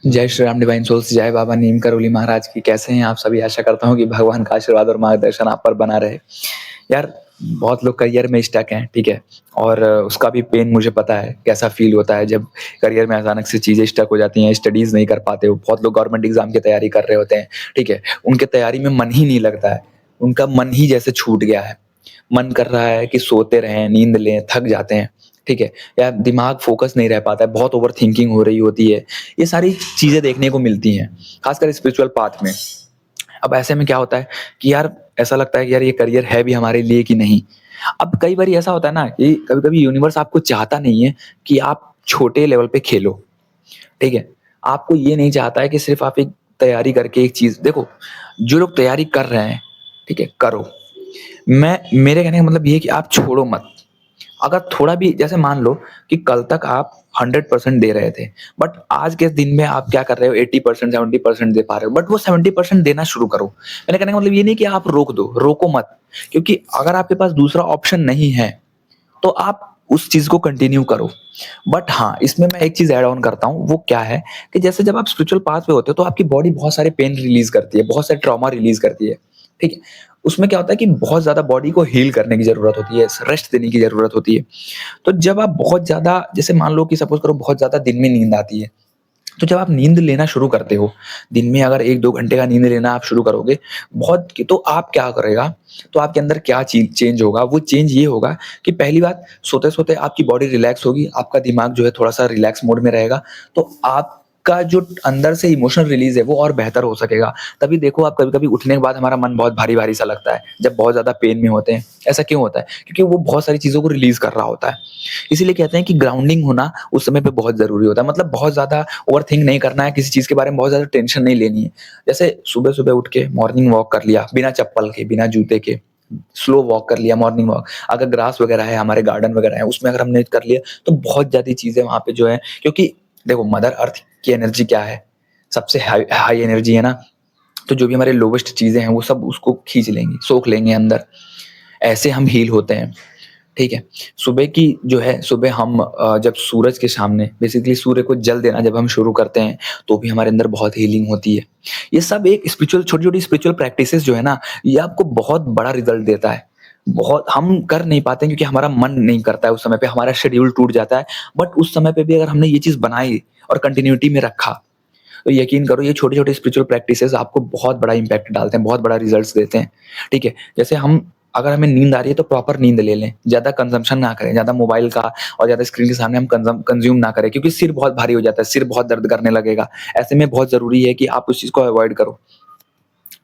जय Shri Ram divine souls, जय बाबा नीम करोली महाराज की। कैसे हैं आप सभी? आशा करता हूँ कि भगवान का आशीर्वाद और मार्गदर्शन आप पर बना रहे। यार, बहुत लोग करियर में स्टक हैं, ठीक है? और उसका भी पेन मुझे पता है, कैसा फ़ील होता है जब करियर में अचानक से चीज़ें स्टक हो जाती हैं, स्टडीज़ नहीं कर पाते हो। बहुत लोग गवर्नमेंट एग्ज़ाम की तैयारी कर रहे होते हैं, ठीक है? उनके तैयारी में मन ही नहीं लगता है, उनका मन ही जैसे छूट गया है। मन कर रहा है कि सोते रहें, नींद लें, थक जाते हैं, ठीक है? या दिमाग फ़ोकस नहीं रह पाता है, बहुत ओवरथिंकिंग हो रही होती है। ये सारी चीज़ें देखने को मिलती हैं, ख़ासकर स्पिरिचुअल पाथ में। अब ऐसे में क्या होता है कि यार, ऐसा लगता है कि यार ये करियर है भी हमारे लिए कि नहीं? अब कई बारी ऐसा होता है ना कि कभी-कभी यूनिवर्स आपको चाहता नहीं है कि आप छोटे लेवल पे खेलो, ठीक है? आपको ये नहीं चाहता है कि सिर्फ़ आप एक तैयारी करके एक चीज़ देखो, जो लोग तैयारी कर रहे हैं, ठीक है? करो। मेरे कहने का मतलब ये है कि आप छोड़ो मत। अगर थोड़ा भी जैसे मान लो कि कल तक आप 100% दे रहे थे, बट आज के दिन में आप क्या कर रहे हो, 80% 70% दे पा रहे हो, बट वो 70% देना शुरू करो। मैंने कहने का मतलब ये नहीं कि आप रोक दो, रोको मत, क्योंकि अगर आपके पास दूसरा ऑप्शन नहीं है, तो आप उस चीज़ को कंटिन्यू करो। बट हाँ, इसमें मैं एक चीज़ ऐड ऑन करता हूँ, वो क्या है कि जैसे जब आप स्पिरिचुअल पाथ पे होते हो, तो आपकी बॉडी बहुत सारे पेन रिलीज़ करती है, बहुत सारे ट्रॉमा रिलीज़ करती है, ठीक है? उसमें क्या होता है कि बहुत ज़्यादा बॉडी को हील करने की ज़रूरत होती है, रेस्ट देने की ज़रूरत होती है। तो जब आप बहुत ज़्यादा, जैसे मान लो कि सपोज़ करो बहुत ज़्यादा दिन में नींद आती है, तो जब आप नींद लेना शुरू करते हो, दिन में अगर 1-2 घंटे का नींद लेना आप शुरू करोगे, तो आप क्या करेगा, तो आपके अंदर क्या चीज़ चेंज होगा, वो चेंज ये होगा कि पहली बात, सोते-सोते आपकी बॉडी रिलैक्स होगी, आपका दिमाग जो है थोड़ा-सा रिलैक्स मोड में रहेगा, तो आपका जो अंदर से इमोशन रिलीज़ है, वो और बेहतर हो सकेगा। तभी देखो, आप कभी-कभी उठने के बाद हमारा मन बहुत भारी-भारी सा लगता है, जब बहुत ज़्यादा पेन में होते हैं। ऐसा क्यों होता है? क्योंकि वो बहुत सारी चीज़ों को रिलीज़ कर रहा होता है। इसीलिए कहते हैं कि ग्राउंडिंग होना उस समय पे बहुत ज़रूरी होता है। मतलब बहुत ज़्यादा ओवरथिंक नहीं करना है, किसी चीज़ के बारे में बहुत ज़्यादा टेंशन नहीं लेनी है। जैसे सुबह-सुबह उठ के मॉर्निंग वॉक कर लिया, बिना चप्पल के, बिना जूते के, स्लो वॉक कर लिया, मॉर्निंग वॉक। अगर ग्रास वगैरह है, हमारे गार्डन वगैरह है, उसमें अगर हमने कर लिया, तो बहुत ज़्यादा चीज़ें वहाँ पे जो है, क्योंकि देखो, मदर अर्थ की एनर्जी क्या है? सबसे हाई हाई एनर्जी है ना? तो जो भी हमारे लोवेस्ट चीज़ें हैं, वो सब उसको खींच लेंगी, सोख लेंगे अंदर। ऐसे हम हील होते हैं। ठीक है? सुबह की जो है, सुबह हम जब सूरज के सामने बेसिकली सूर्य को जल देना जब हम शुरू करते हैं, तो भी हमारे अंदर बहुत हीलिंग होती है। ये सब एक स्पिरिचुअल, छोटी-छोटी स्पिरिचुअल प्रैक्टिसेज़ जो है ना, ये आपको बहुत बड़ा रिज़ल्ट देता है। बहुत हम कर नहीं पाते हैं क्योंकि हमारा मन नहीं करता है उस समय पे, हमारा शेड्यूल टूट जाता है। बट उस समय पे भी अगर हमने ये चीज़ बनाई और कंटिन्यूटी में रखा, तो यकीन करो, ये छोटे-छोटे स्पिरिचुअल प्रैक्टिसेज़ आपको बहुत बड़ा इम्पैक्ट डालते हैं, बहुत बड़ा रिज़ल्ट्स देते हैं। ठीक है? जैसे हम, अगर हमें नींद आ रही है तो प्रॉपर नींद ले लें, ज़्यादा कंज़म्पशन ना करें, ज़्यादा मोबाइल का और ज़्यादा स्क्रीन के सामने हम कंज़्यूम ना करें, क्योंकि सिर बहुत भारी हो जाता है, सिर बहुत दर्द करने लगेगा। ऐसे में बहुत ज़रूरी है कि आप उस चीज़ को अवॉइड करो,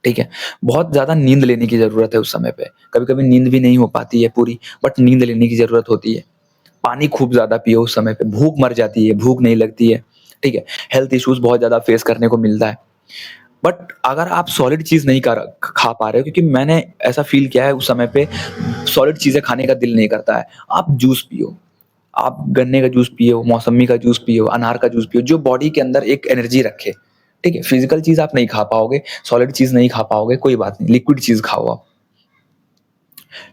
ठीक है? बहुत ज़्यादा नींद लेने की ज़रूरत है उस समय पे। कभी-कभी नींद भी नहीं हो पाती है पूरी, बट नींद लेने की ज़रूरत होती है। पानी खूब ज़्यादा पियो उस समय पे, भूख मर जाती है, भूख नहीं लगती है, ठीक है? हेल्थ इश्यूज़ बहुत ज़्यादा फेस करने को मिलता है। बट अगर आप सॉलिड चीज़ नहीं खा पा रहे हो, क्योंकि मैंने ऐसा फ़ील किया है, उस समय पे सॉलिड चीज़ें खाने का दिल नहीं करता है। आप जूस पियो, आप गन्ने का जूस पियो, मौसम्मी का जूस पियो, अनार का जूस पियो, जो बॉडी के अंदर एक एनर्जी रखे, ठीक है? फिज़िकल चीज़ आप नहीं खा पाओगे, सॉलिड चीज़ नहीं खा पाओगे, कोई बात नहीं, लिक्विड चीज़ खाओ आप।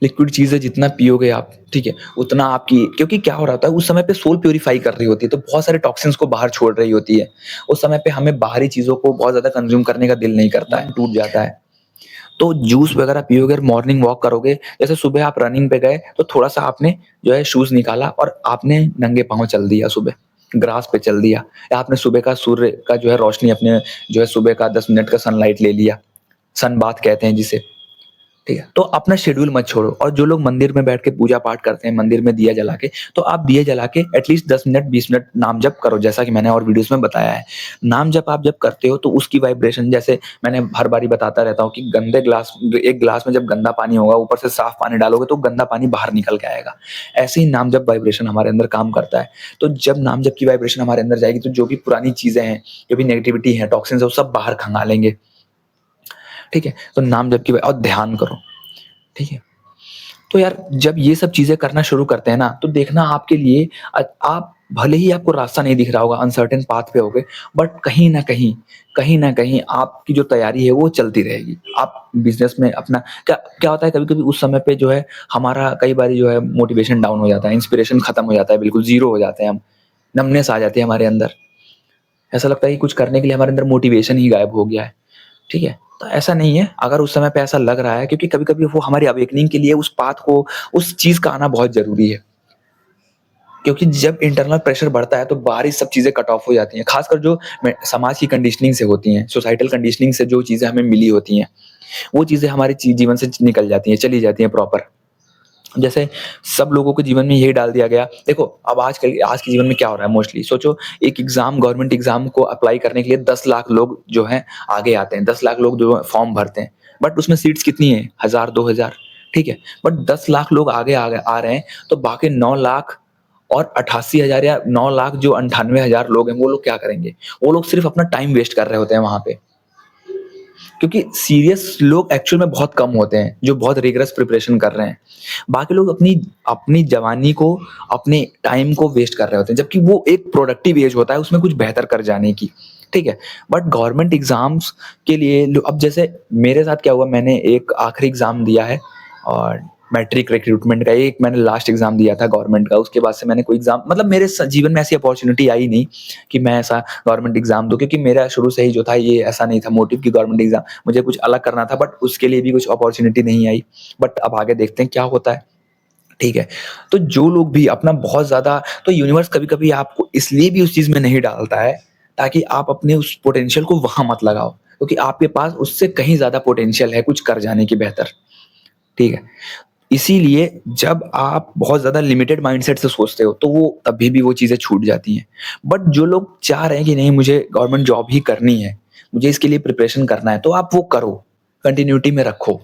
लिक्विड चीज़ें जितना पियोगे आप, ठीक है, उतना आपकी, क्योंकि क्या हो रहा होता है उस समय पे, सोल प्यूरीफाई कर रही होती है, तो बहुत सारे टॉक्सिन्स को बाहर छोड़ रही होती है। उस समय पे हमें बाहरी चीज़ों को बहुत ज़्यादा कंज़्यूम करने का दिल नहीं करता है, मन टूट जाता है। तो जूस वगैरह पियोगे और मॉर्निंग वॉक करोगे, जैसे सुबह आप रनिंग पे गए, तो थोड़ा-सा आपने जो है शूज़ निकाला और आपने नंगे पाँव चल दिया सुबह, ग्रास पे चल दिया, या आपने सुबह का सूर्य का जो है रोशनी, अपने जो है सुबह का 10 मिनट का सनलाइट ले लिया, सन बाथ कहते हैं जिसे। ठीक है? तो अपना शेड्यूल मत छोड़ो, और जो लोग मंदिर में बैठ के पूजा पाठ करते हैं, मंदिर में दिया जला के, तो आप दिए जला के एटलीस्ट 10 मिनट, 20 मिनट नाम जप करो, जैसा कि मैंने और वीडियोज़ में बताया है। नाम जप आप जब करते हो, तो उसकी वाइब्रेशन, जैसे मैंने हर बारी बताता रहता हूँ कि एक ग्लास में जब गंदा पानी होगा, ऊपर से साफ पानी डालोगे, तो गंदा पानी बाहर निकल के आएगा। ऐसे ही नाम जप वाइब्रेशन हमारे अंदर काम करता है। तो जब नाम जप की वाइब्रेशन हमारे अंदर जाएगी, तो जो भी पुरानी चीज़ें हैं, जो भी नेगेटिविटी है, टॉक्सिन्स है, वो सब बाहर खंगालेंगे। ठीक है? तो नाम जप की और ध्यान करो। ठीक है? तो यार, जब ये सब चीज़ें करना शुरू करते हैं ना, तो देखना आपके लिए, आप भले ही आपको रास्ता नहीं दिख रहा होगा, अनसर्टेन पाथ पे होगे, बट कहीं न कहीं आपकी जो तैयारी है वो चलती रहेगी। आप बिज़नेस में अपना, क्या क्या होता है, कभी-कभी उस समय पे जो है, हमारा कई बारी जो है मोटिवेशन डाउन हो जाता है, इंस्पिरेशन खत्म हो जाता है, बिल्कुल ज़ीरो हो जाते हैं हम, नमनेस आ जाती है हमारे अंदर, ऐसा लगता है कि कुछ करने के लिए हमारे अंदर मोटिवेशन ही गायब हो गया है, ठीक है? तो ऐसा नहीं है, अगर उस समय पे ऐसा लग रहा है क्योंकि कभी-कभी वो हमारी अवेकनिंग के लिए उस पाथ को, उस चीज़ का आना बहुत ज़रूरी है। क्योंकि जब इंटरनल प्रेशर बढ़ता है तो बाहरी सब चीज़ें कट ऑफ हो जाती हैं। ख़ासकर जो समाज की कंडीशनिंग से होती हैं, सोसाइटल कंडीशनिंग से जो चीज़ें हमें मिली होती हैं, वो चीज़ें हमारे जीवन से निकल जाती हैं, चली जाती हैं प्रॉपर। जैसे सब लोगों के जीवन में यही डाल दिया गया, देखो अब आज के जीवन में क्या हो रहा है मोस्टली सोचो, एक एग्ज़ाम, गवर्नमेंट एग्ज़ाम को अप्लाई करने के लिए 10 लाख लोग जो हैं आगे आते हैं, 10 लाख लोग जो फॉर्म भरते हैं। बट उसमें सीट्स कितनी हैं? 1000 2000, ठीक है? बट 10 लाख लोग आगे आ रहे हैं, तो बाकी 9 लाख और 88,000 या 9 लाख जो 98,000 लोग हैं, वो लोग क्या करेंगे? वो लोग सिर्फ़ अपना टाइम वेस्ट कर रहे होते हैं वहाँ पे। क्योंकि सीरियस लोग एक्चुअल में बहुत कम होते हैं, जो बहुत रिगरस प्रिपरेशन कर रहे हैं। बाकी लोग अपनी अपनी जवानी को, अपने टाइम को वेस्ट कर रहे होते हैं, जबकि वो एक प्रोडक्टिव एज होता है उसमें कुछ बेहतर कर जाने की, ठीक है? बट गवर्नमेंट एग्ज़ाम्स के लिए लो, अब जैसे मेरे साथ क्या हुआ, मैंने एक आखिरी एग्ज़ाम दिया है और मैट्रिक रिक्रूटमेंट का एक मैंने लास्ट एग्ज़ाम दिया था गवर्नमेंट का, उसके बाद से मैंने कोई एग्ज़ाम, मतलब मेरे जीवन में ऐसी अपॉर्चुनिटी आई नहीं कि मैं ऐसा गवर्नमेंट एग्ज़ाम दूँ, क्योंकि मेरा शुरू से ही जो था ये ऐसा नहीं था मोटिव कि गवर्नमेंट एग्ज़ाम, मुझे कुछ अलग करना था, बट उसके लिए भी कुछ अपॉर्चुनिटी नहीं आई। बट अब आगे देखते हैं क्या होता है, ठीक है? तो जो लोग भी अपना बहुत ज़्यादा, तो यूनिवर्स कभी-कभी आपको इसलिए भी उस चीज़ में नहीं डालता है, ताकि आप अपने उस पोटेंशियल को वहाँ मत लगाओ, क्योंकि आपके पास उससे कहीं ज़्यादा पोटेंशियल है कुछ कर जाने की बेहतर, ठीक है? इसीलिए जब आप बहुत ज़्यादा लिमिटेड माइंडसेट से सोचते हो, तो वो तभी भी वो चीज़ें छूट जाती हैं। बट जो लोग चाह रहे हैं कि नहीं मुझे गवर्नमेंट जॉब ही करनी है, मुझे इसके लिए प्रिपरेशन करना है, तो आप वो करो, कंटिन्यूटी में रखो।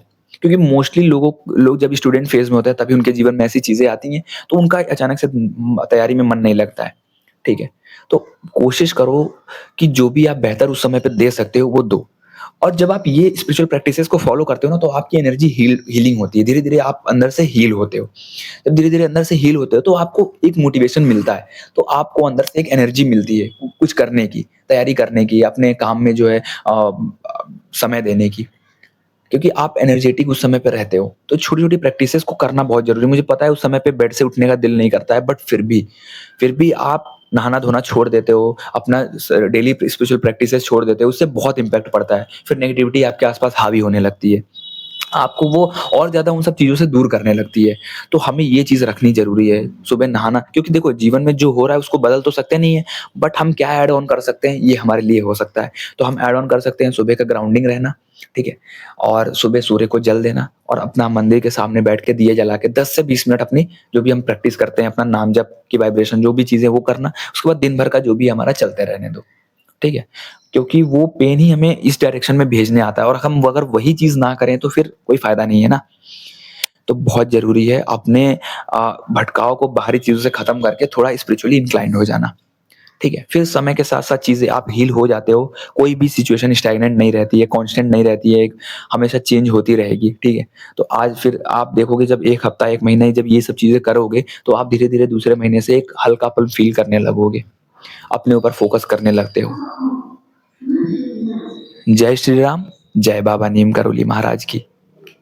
क्योंकि मोस्टली लोग जब स्टूडेंट फेज़ में होते हैं तभी उनके जीवन में ऐसी चीज़ें आती हैं, तो उनका अचानक से तैयारी में मन नहीं लगता है, ठीक है? तो कोशिश करो कि जो भी आप बेहतर उस समय पे दे सकते हो, वो दो। और जब आप ये स्पिरिचुअल प्रैक्टिसेस को फॉलो करते हो ना, तो आपकी एनर्जी हीलिंग होती है। धीरे-धीरे आप अंदर से हील होते हो। जब धीरे-धीरे अंदर से हील होते हो, तो आपको एक मोटिवेशन मिलता है। तो आपको अंदर से एक एनर्जी मिलती है कुछ करने की, तैयारी करने की, अपने काम में जो है समय देने की। क्योंकि आप एनर्जेटिक उस समय पे रहते हो। तो छोटी-छोटी प्रैक्टिसेस को करना बहुत ज़रूरी है। मुझे पता है उस समय पे बेड से उठने का दिल नहीं करता है, बट फिर भी आप नहाना-धोना छोड़ देते हो, अपना डेली स्पिरिचुअल प्रैक्टिसेस छोड़ देते हो, उससे बहुत इम्पैक्ट पड़ता है। फिर नेगेटिविटी आपके आस-पास हावी होने लगती है। आपको वो और ज़्यादा उन सब चीज़ों से दूर करने लगती है। तो हमें ये चीज़ रखनी ज़रूरी है, सुबह नहाना, क्योंकि देखो जीवन में जो हो रहा है उसको बदल तो सकते नहीं है, बट हम क्या ऐड ऑन कर सकते हैं, ये हमारे लिए हो सकता है। तो हम ऐड ऑन कर सकते हैं सुबह का ग्राउंडिंग रहना, ठीक है? और सुबह सूर्य को जल देना और अपना मंदिर के सामने बैठ के दिए जला के 10 से 20 मिनट अपनी जो भी हम प्रैक्टिस करते हैं, अपना नाम जप की वाइब्रेशन जो भी चीज़ें वो करना, उसके बाद दिन भर का जो भी हमारा चलते रहने दो। ठीक है? क्योंकि वो पेन ही हमें इस डायरेक्शन में भेजने आता है और हम अगर वही चीज़ ना करें तो फिर कोई फ़ायदा नहीं है ना। तो बहुत ज़रूरी है अपने भटकाव को बाहरी चीज़ों से ख़त्म करके थोड़ा स्पिरिचुअली इंक्लाइंड हो जाना, ठीक है? फिर समय के साथ-साथ चीज़ें आप हील हो जाते हो, कोई भी सिचुएशन स्टैग्नेंट नहीं रहती है, कांस्टेंट नहीं रहती है, एक हमेशा चेंज होती रहेगी, ठीक है? तो आज फिर आप देखोगे जब 1 हफ्ता, 1 महीना जब ये सब चीज़ें करोगे, तो आप धीरे-धीरे दूसरे महीने से एक हल्कापन फ़ील करने लगोगे, अपने ऊपर फ़ोकस करने लगते हो। जय श्री राम, जय बाबा नीम करोली महाराज की।